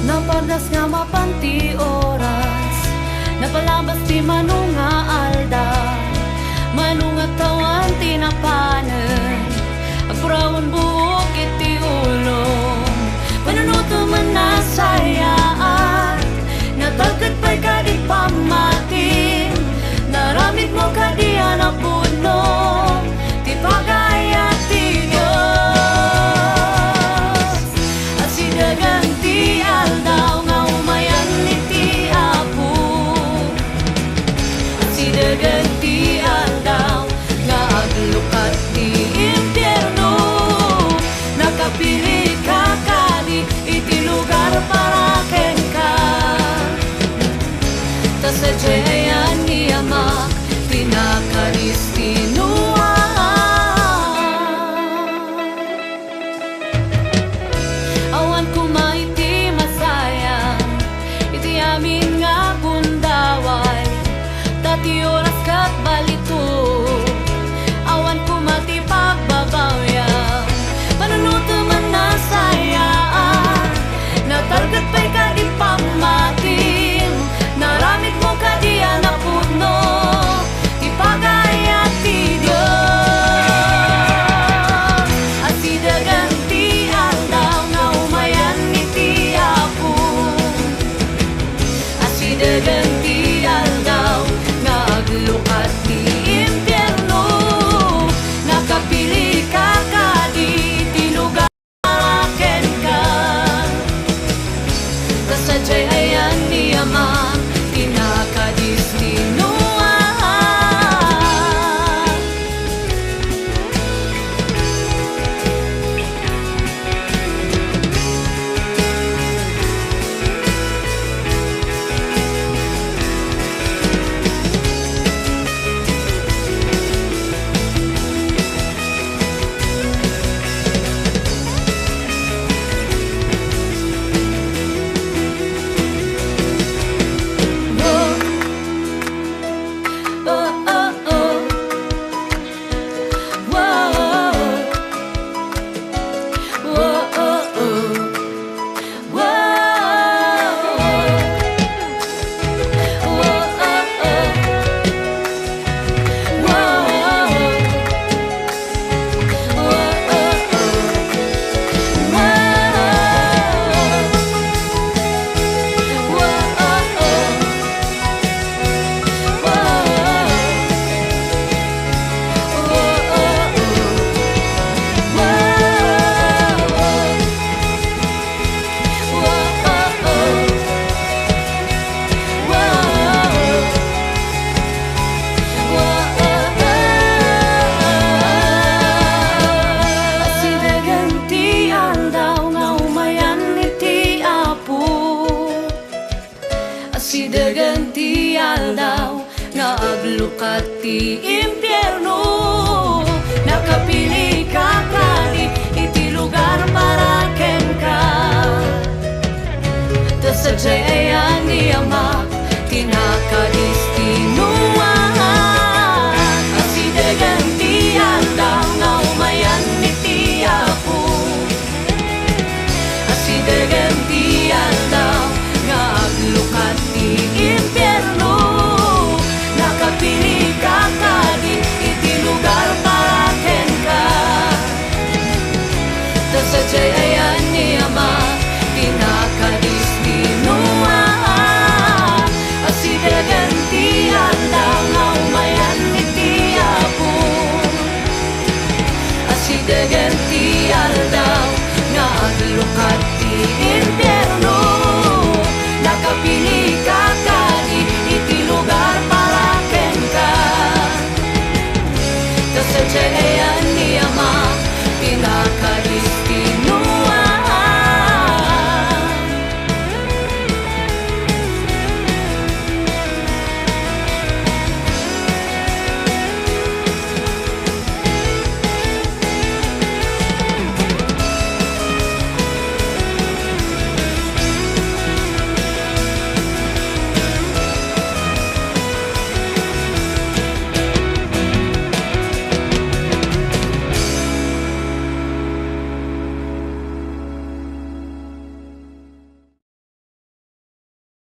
Napardas nga mapanti oras, napalabas di manunga alda, manunga tawan tinapanan, agpurawan buok iti ulong, panunuto man nasayaan, natagad pa'y kadik pamatin, naramid mo kadiyan ang puno, ti pagaya ti Diyos, at sidagan ti aldaw nga umayan iti apo, at sidagan ti aldaw nga aglukat ti impyerno, nakapili ka kadi iti lugar para ken ka, ta sadyayan ni Ama pinakaristinuan. Awan kumaiti masayang iti amin nga bundaway, tati oras kat balito, awan kumati pagbabawya, panunuto man nasayaan, natargat pa'y kading pamatin, naramit mo kadiyan na puno, ipagaya ti Diyos, at sidagan ti aldaw nga umayan iti apo, at sidagan ti aldaw nga aglukat ti impyerno, nakapili ka kadi ti lugar ken ka, kasadyayan ni Ama pinakadistinuan. Sidagan ti aldaw nga aglukat ti impyerno, nakapili ka kadi iti lugar para ken ka, ta sadyayan ni Ama